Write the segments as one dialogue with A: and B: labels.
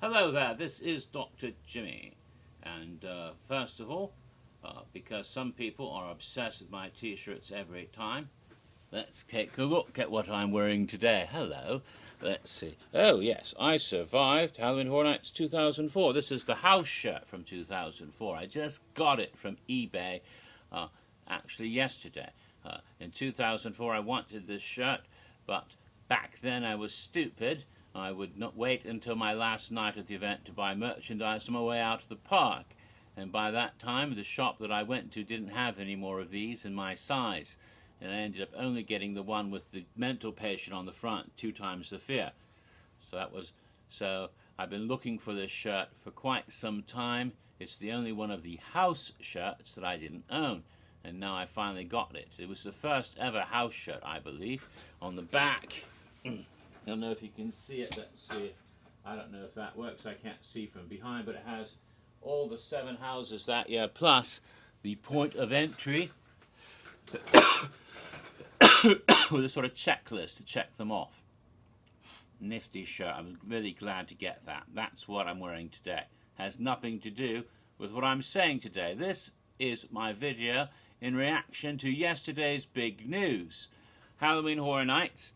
A: Hello there, this is Dr. Jimmy, and first of all, because some people are obsessed with my t-shirts every time, let's take a look at what I'm wearing today. Hello, let's see. Oh yes, I survived Halloween Horror Nights 2004. This is the house shirt from 2004. I just got it from eBay actually yesterday. In 2004 I wanted this shirt, but back then I was stupid. I would not wait until my last night at the event to buy merchandise on my way out of the park. And by that time, the shop that I went to didn't have any more of these in my size. And I ended up only getting the one with the mental patient on the front, 2 times the fear. So I've been looking for this shirt for quite some time. It's the only one of the house shirts that I didn't own. And now I finally got it. It was the first ever house shirt, I believe. On the back, I don't know if you can see it. Let's see. I don't know if that works. I can't see from behind, but it has all the 7 houses that year, plus the point of entry with a sort of checklist to check them off. Nifty shirt. I'm really glad to get that. That's what I'm wearing today. Has nothing to do with what I'm saying today. This is my video in reaction to yesterday's big news. Halloween Horror Nights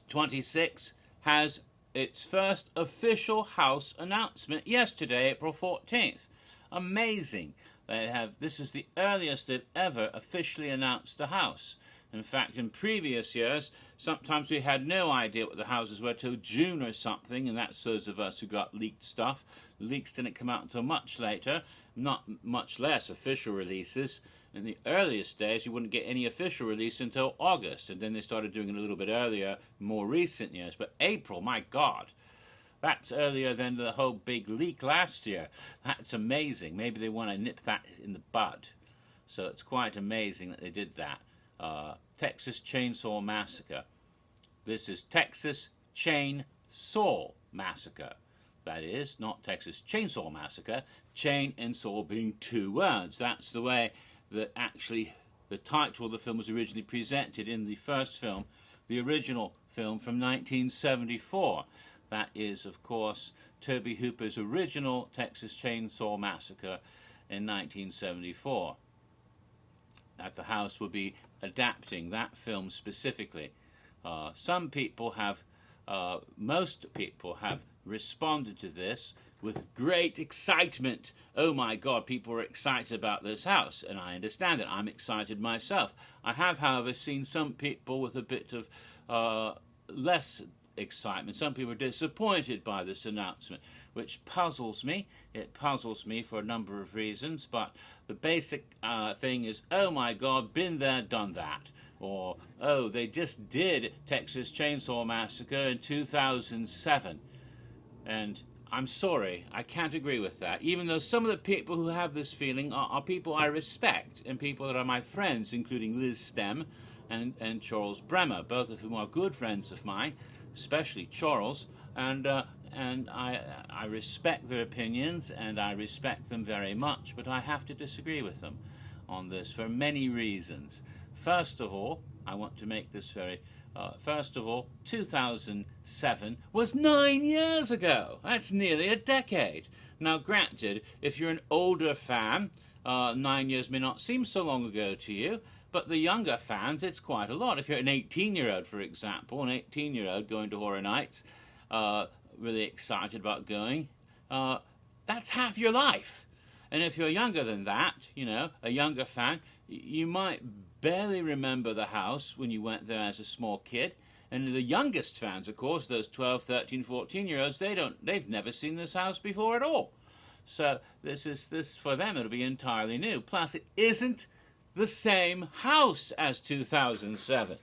A: 26 has its first official house announcement yesterday, April 14th. Amazing. This is the earliest they've ever officially announced a house. In fact, in previous years, sometimes we had no idea what the houses were till June or something, and that's those of us who got leaked stuff. The leaks didn't come out until much later, not much less official releases. In the earliest days, you wouldn't get any official release until August, and then they started doing it a little bit earlier, more recent years. But April, my God, that's earlier than the whole big leak last year. That's amazing. Maybe they want to nip that in the bud. So it's quite amazing that they did that. Texas Chain Saw Massacre. This is Texas Chain Saw Massacre. That is, not Texas Chainsaw Massacre, chain and saw being 2 words. That's the way that actually the title of the film was originally presented in the first film, the original film from 1974. That is, of course, Tobe Hooper's original Texas Chainsaw Massacre in 1974. That the house will be adapting that film specifically. Some people have, most people have responded to this with great excitement. Oh my God, people are excited about this house, and I understand it. I'm excited myself. I have, however, seen some people with a bit of less excitement. Some people are disappointed by this announcement, which puzzles me. It puzzles me for a number of reasons, but the basic thing is, oh my God, been there, done that. Or, oh, they just did Texas Chainsaw Massacre in 2007. And I'm sorry, I can't agree with that. Even though some of the people who have this feeling are people I respect, and people that are my friends, including Liz Stem and Charles Bremer, both of whom are good friends of mine, especially Charles, and I respect their opinions, and I respect them very much, but I have to disagree with them on this for many reasons. First of all, I want to make this very... first of all, 2007 was 9 years ago. That's nearly a decade. Now, granted, if you're an older fan, 9 years may not seem so long ago to you, but the younger fans, it's quite a lot. If you're an 18-year-old, for example, an 18-year-old going to Horror Nights, really excited about going, that's half your life. And if you're younger than that, you know, a younger fan, you might barely remember the house when you went there as a small kid. And the youngest fans, of course, those 12, 13, 14-year-olds, they've never seen this house before at all. So this for them, it'll be entirely new. Plus, it isn't the same house as 2007.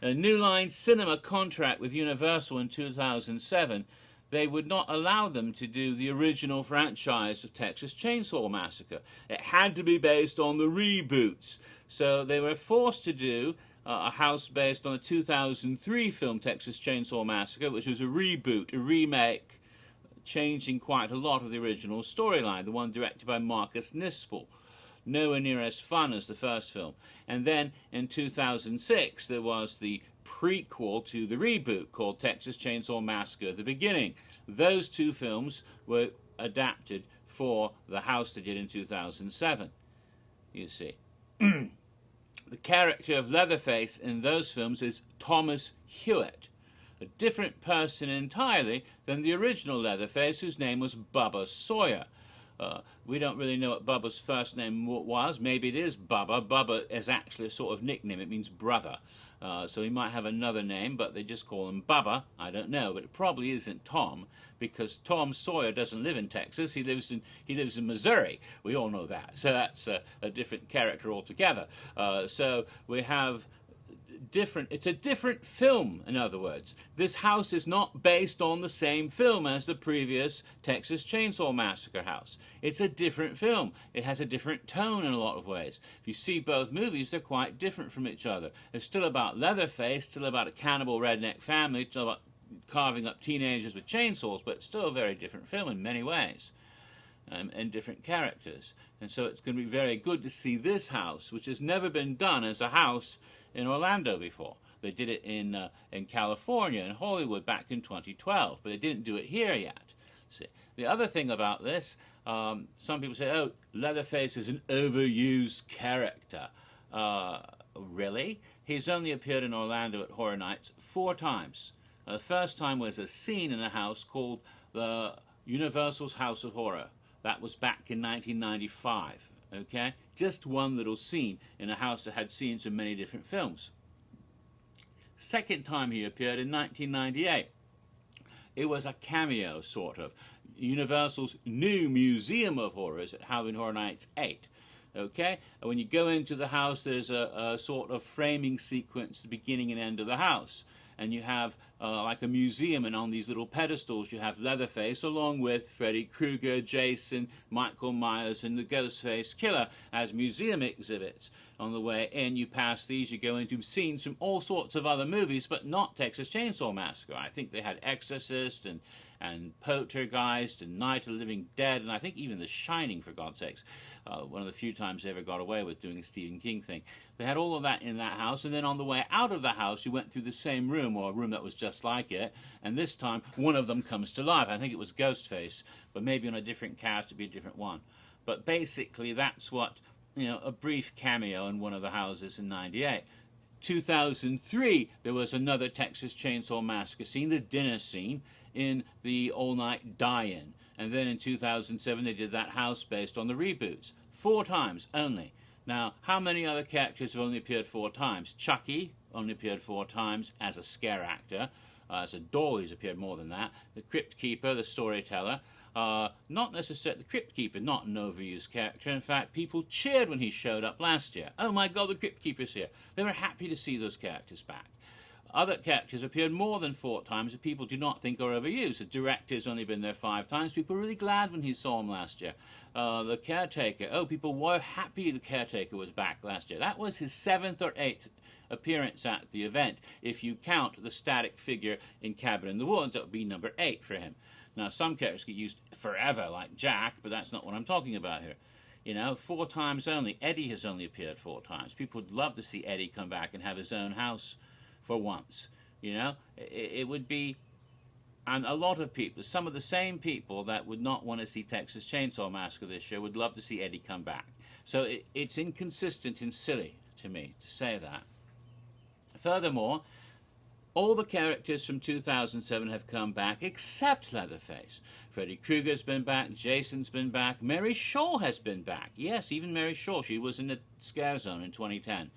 A: A New Line Cinema contract with Universal in 2007, they would not allow them to do the original franchise of Texas Chainsaw Massacre. It had to be based on the reboots. So they were forced to do a house based on a 2003 film, Texas Chainsaw Massacre, which was a reboot, a remake, changing quite a lot of the original storyline, the one directed by Marcus Nispel. Nowhere near as fun as the first film. And then in 2006, there was the prequel to the reboot called Texas Chainsaw Massacre: The Beginning. Those two films were adapted for the house they did in 2007, you see. The character of Leatherface in those films is Thomas Hewitt, a different person entirely than the original Leatherface, whose name was Bubba Sawyer. We don't really know what Bubba's first name was. Maybe it is Bubba. Bubba is actually a sort of nickname. It means brother. So he might have another name, but they just call him Bubba. I don't know, but it probably isn't Tom, because Tom Sawyer doesn't live in Texas. He lives in Missouri. We all know that. So that's a different character altogether. So we have it's a different film, in other words. This house is not based on the same film as the previous Texas Chainsaw Massacre house. It's a different film. It has a different tone in a lot of ways. If you see both movies, they're quite different from each other. It's still about Leatherface, still about a cannibal redneck family, still about carving up teenagers with chainsaws, but it's still a very different film in many ways, and different characters. And so it's going to be very good to see this house, which has never been done as a house in Orlando before. They did it in California, in Hollywood, back in 2012, but they didn't do it here yet. See, the other thing about this, some people say, oh, Leatherface is an overused character. Really? He's only appeared in Orlando at Horror Nights 4 times. The first time was a scene in a house called the Universal's House of Horror. That was back in 1995. Okay, just one little scene in a house that had scenes in many different films. Second time he appeared in 1998. It was a cameo, sort of. Universal's new Museum of Horrors at Halloween Horror Nights 8. Okay, and when you go into the house, there's a sort of framing sequence, the beginning and end of the house. And you have like a museum, and on these little pedestals you have Leatherface along with Freddy Krueger, Jason, Michael Myers, and the Ghostface Killer as museum exhibits. On the way in, you pass these, you go into scenes from all sorts of other movies, but not Texas Chainsaw Massacre. I think they had Exorcist and Poltergeist and Night of the Living Dead, and I think even The Shining, for God's sakes. One of the few times they ever got away with doing a Stephen King thing. They had all of that in that house, and then on the way out of the house, you went through the same room, or a room that was just like it, and this time, one of them comes to life. I think it was Ghostface, but maybe on a different cast, it'd be a different one. But basically, that's what, a brief cameo in one of the houses in 98. 2003, there was another Texas Chainsaw Massacre scene, the dinner scene, in the all-night die-in. And then in 2007, they did that house based on the reboots. 4 times only. Now, how many other characters have only appeared 4 times? Chucky only appeared 4 times as a scare actor. As a doll, he's appeared more than that. The Crypt Keeper, the storyteller. Not necessarily the Crypt Keeper, not an overused character. In fact, people cheered when he showed up last year. Oh my God, the Crypt Keeper's here. They were happy to see those characters back. Other characters appeared more than 4 times that people do not think are overused. The director's only been there 5 times. People were really glad when he saw him last year. The caretaker, people were happy the caretaker was back last year. That was his 7th or 8th appearance at the event. If you count the static figure in Cabin in the Woods, that would be number 8 for him. Now, some characters get used forever, like Jack, but that's not what I'm talking about here. 4 times only. Eddie has only appeared 4 times. People would love to see Eddie come back and have his own house for once. It would be, and a lot of people, some of the same people that would not want to see Texas Chainsaw Massacre this year would love to see Eddie come back. So it's inconsistent and silly to me to say that. Furthermore, all the characters from 2007 have come back except Leatherface. Freddy Krueger's been back, Jason's been back, Mary Shaw has been back. Yes, even Mary Shaw, she was in the Scare Zone in 2010.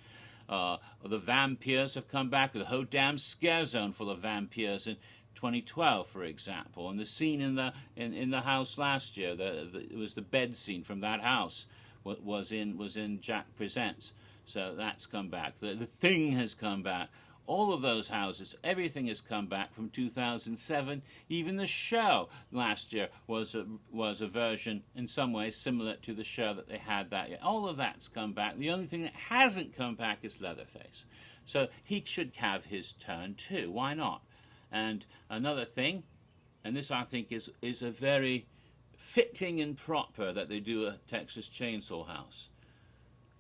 A: The vampires have come back, the whole damn Scare Zone full of vampires in 2012, for example. And the scene in the house last year, it was the bed scene from that house, was in Jack Presents. So that's come back. The Thing has come back. All of those houses, everything has come back from 2007. Even the show last year was a version in some ways similar to the show that they had that year. All of that's come back. The only thing that hasn't come back is Leatherface. So he should have his turn too. Why not? And another thing, and this I think is a very fitting and proper that they do a Texas Chainsaw House.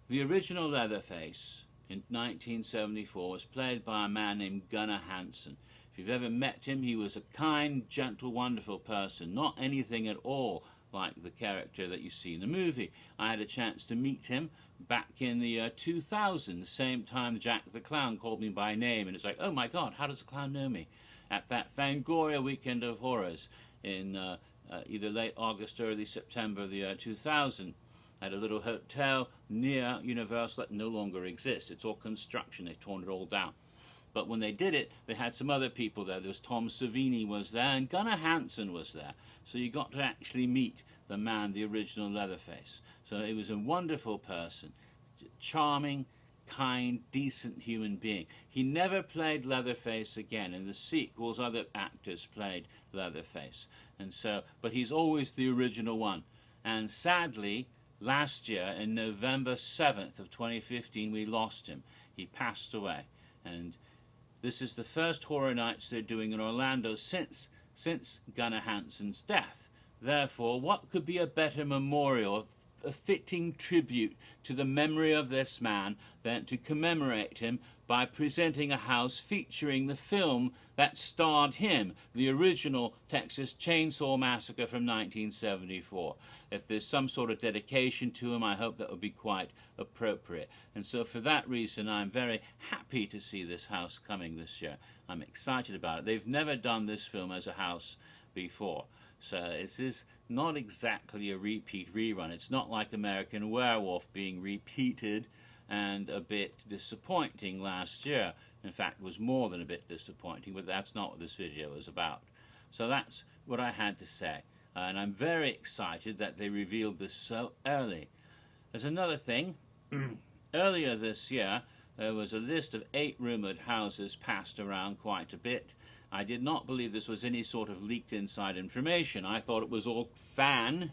A: The original Leatherface in 1974 was played by a man named Gunnar Hansen. If you've ever met him, he was a kind, gentle, wonderful person, not anything at all like the character that you see in the movie. I had a chance to meet him back in the 2000, the same time Jack the Clown called me by name, and it's like, oh my God, how does the clown know me? At that Fangoria Weekend of Horrors in either late August or early September of the year 2000, at a little hotel near Universal that no longer exists. It's all construction, they've torn it all down. But when they did it, they had some other people there. There was Tom Savini was there, and Gunnar Hansen was there. So you got to actually meet the man, the original Leatherface. So he was a wonderful person, charming, kind, decent human being. He never played Leatherface again. In the sequels, other actors played Leatherface. And so, but he's always the original one. And sadly, last year, in November 7th of 2015, we lost him. He passed away. And this is the first Horror Nights they're doing in Orlando since Gunnar Hansen's death. Therefore, what could be a better memorial, a fitting tribute to the memory of this man than to commemorate him by presenting a house featuring the film that starred him, the original Texas Chain Saw Massacre from 1974. If there's some sort of dedication to him, I hope that would be quite appropriate. And so for that reason, I'm very happy to see this house coming this year. I'm excited about it. They've never done this film as a house before. So this is not exactly a repeat rerun. It's not like American Werewolf being repeated and a bit disappointing last year. In fact, it was more than a bit disappointing, but that's not what this video is about. So that's what I had to say. And I'm very excited that they revealed this so early. There's another thing. Earlier this year, there was a list of 8 rumored houses passed around quite a bit. I did not believe this was any sort of leaked inside information. I thought it was all fan-created,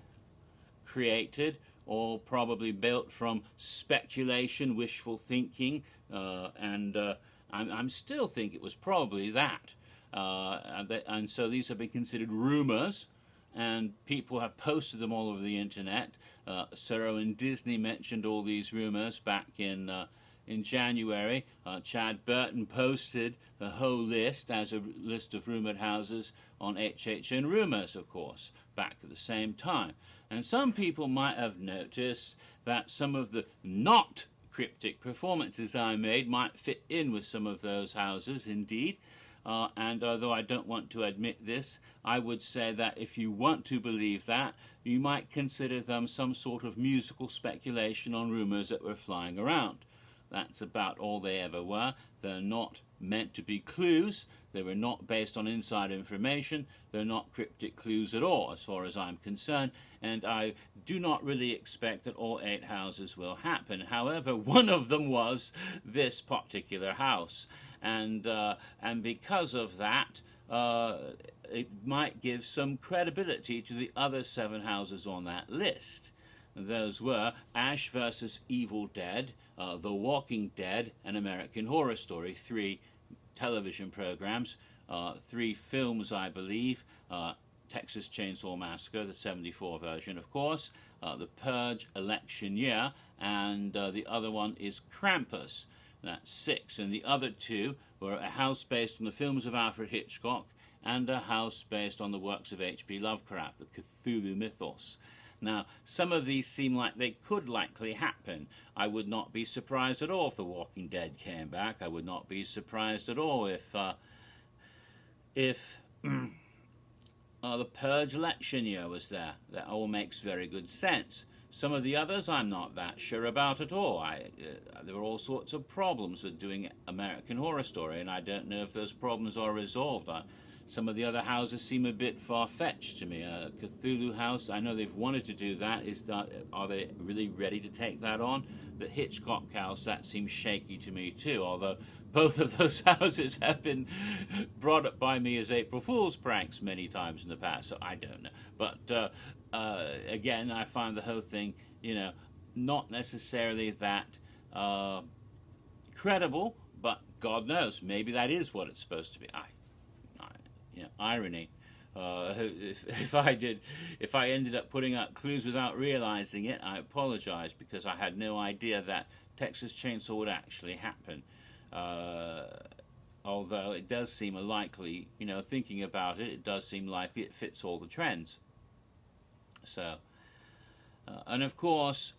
A: or probably built from speculation, wishful thinking, and I still think it was probably that. And so these have been considered rumors, and people have posted them all over the internet. Sarah and Disney mentioned all these rumors back in January. Chad Burton posted the whole list as a list of rumored houses on HHN Rumors, of course, back at the same time. And some people might have noticed that some of the not cryptic performances I made might fit in with some of those houses, indeed. And although I don't want to admit this, I would say that if you want to believe that, you might consider them some sort of musical speculation on rumors that were flying around. That's about all they ever were. They're not meant to be clues. They were not based on inside information. They're not cryptic clues at all, as far as I'm concerned. And I do not really expect that all 8 houses will happen. However, one of them was this particular house. And because of that, it might give some credibility to the other 7 houses on that list. Those were Ash vs. Evil Dead, The Walking Dead, and American Horror Story, 3 television programs, 3 films, I believe, Texas Chain Saw Massacre, the 74 version, of course, The Purge Election Year, and the other one is Krampus. That's 6, and the other 2 were a house based on the films of Alfred Hitchcock and a house based on the works of H.P. Lovecraft, the Cthulhu mythos. Now, some of these seem like they could likely happen. I would not be surprised at all if The Walking Dead came back. I would not be surprised at all if the Purge election year was there. That all makes very good sense. Some of the others I'm not that sure about at all. There are all sorts of problems with doing American Horror Story, and I don't know if those problems are resolved. Some of the other houses seem a bit far-fetched to me. Cthulhu House, I know they've wanted to do that. Are they really ready to take that on? The Hitchcock House, that seems shaky to me too, although both of those houses have been brought up by me as April Fool's pranks many times in the past, so I don't know. But again, I find the whole thing, not necessarily that credible, but God knows, maybe that is what it's supposed to be. Irony. If I ended up putting out clues without realizing it, I apologize, because I had no idea that Texas Chainsaw would actually happen. although it does seem a likely, you know, thinking about it, it does seem likely it fits all the trends. So, and of course,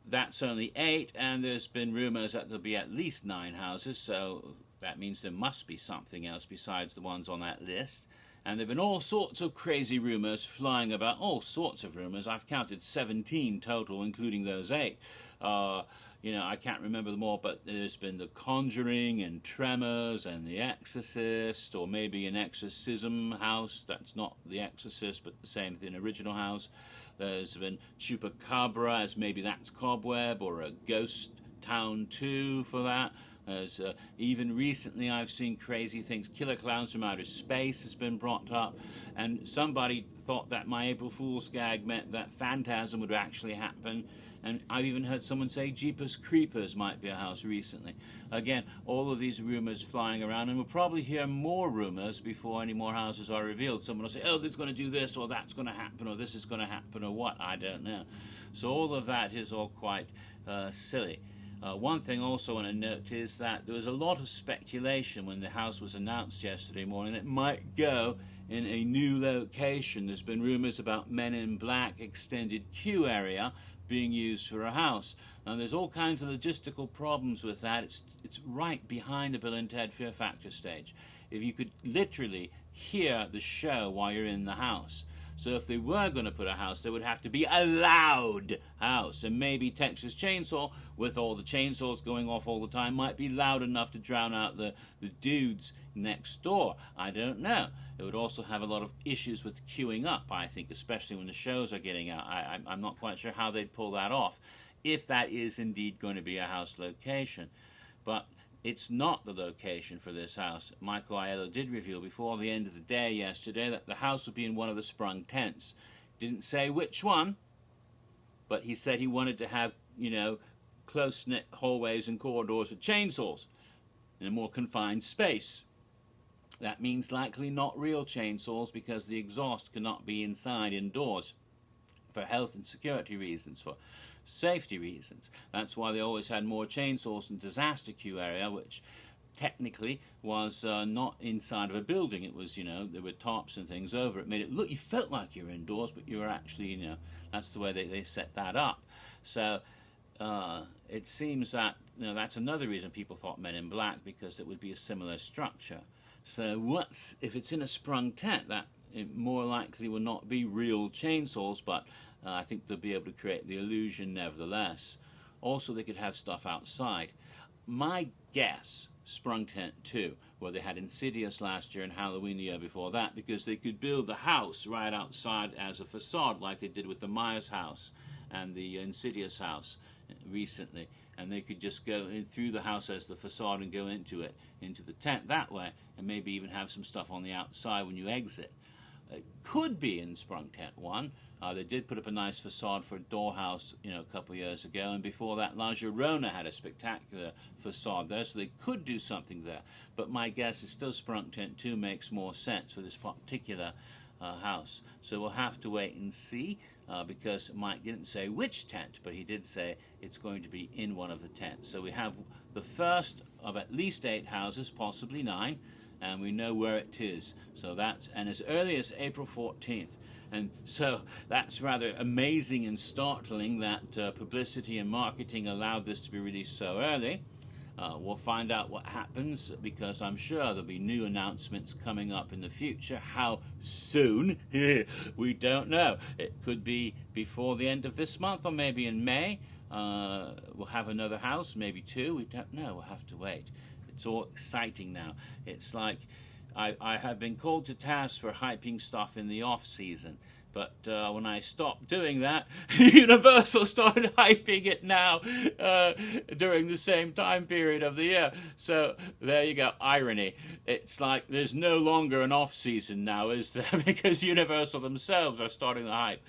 A: that's only 8, and there's been rumors that there'll be at least 9 houses, so that means there must be something else besides the ones on that list. And there have been all sorts of crazy rumors flying about, all sorts of rumors. I've counted 17 total, including those 8. You know, I can't remember them all, but there's been The Conjuring and Tremors and The Exorcist, or maybe an exorcism house. That's not The Exorcist, but the same thing, original house. There's been Chupacabra, as maybe that's Cobweb, or a Ghost Town 2 for that. There's, even recently I've seen crazy things. Killer Clowns from Outer Space has been brought up, and somebody thought that my April Fool's gag meant that Phantasm would actually happen. And I've even heard someone say Jeepers Creepers might be a house recently. Again, all of these rumors flying around, and we'll probably hear more rumors before any more houses are revealed. Someone will say, oh, this is going to do this, or that's going to happen, or this is going to happen, or what, I don't know. So all of that is all quite silly. One thing also I want to note is that there was a lot of speculation when the house was announced yesterday morning. It might go in a new location. There's been rumors about Men in Black extended queue area being used for a house. Now there's all kinds of logistical problems with that. It's right behind the Bill and Ted Fear Factor stage. If you could literally hear the show while you're in the house. So if they were going to put a house, there would have to be a loud house. And maybe Texas Chainsaw, with all the chainsaws going off all the time, might be loud enough to drown out the dudes next door. I don't know. It would also have a lot of issues with queuing up, I think, especially when the shows are getting out. I'm not quite sure how they'd pull that off, if that is indeed going to be a house location. But it's not the location for this house. Michael Aiello did reveal before the end of the day yesterday that the house would be in one of the sprung tents. Didn't say which one, but he said he wanted to have, you know, close-knit hallways and corridors with chainsaws in a more confined space. That means likely not real chainsaws, because the exhaust cannot be inside indoors for health and security reasons, for safety reasons. That's why they always had more chainsaws in disaster queue area, which technically was not inside of a building. It was, you know, there were tarps and things over it. Made it look, you felt like you were indoors, but you were actually, you know, that's the way they set that up. So it seems that, you know, that's another reason people thought Men in Black, because it would be a similar structure. So if it's in a sprung tent, that it more likely will not be real chainsaws, but I think they'll be able to create the illusion nevertheless. Also, they could have stuff outside. My guess, sprung tent 2, where they had Insidious last year and Halloween the year before that, because they could build the house right outside as a facade, like they did with the Myers house and the Insidious house recently. And they could just go in through the house as the facade and go into it, into the tent that way, and maybe even have some stuff on the outside when you exit. It could be in Sprung Tent 1. They did put up a nice facade for a doorhouse, you know, a couple of years ago, and before that, La Llorona had a spectacular facade there, so they could do something there. But my guess is still Sprung Tent 2 makes more sense for this particular house. So we'll have to wait and see, because Mike didn't say which tent, but he did say it's going to be in one of the tents. So we have the first of at least 8 houses, possibly 9, and we know where it is. So that's, and as early as April 14th. And so that's rather amazing and startling that publicity and marketing allowed this to be released so early. We'll find out what happens, because I'm sure there'll be new announcements coming up in the future. How soon? We don't know. It could be before the end of this month, or maybe in May. We'll have another house, maybe 2. We don't know. We'll have to wait. It's all exciting now. It's like I have been called to task for hyping stuff in the off-season. But when I stopped doing that, Universal started hyping it now during the same time period of the year. So there you go, irony. It's like there's no longer an off-season now, is there? Because Universal themselves are starting the hype.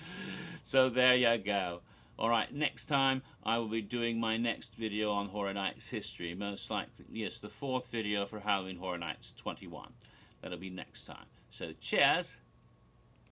A: So there you go. All right, next time I will be doing my next video on Horror Nights history. Most likely, yes, the 4th video for Halloween Horror Nights 21. That'll be next time. So cheers.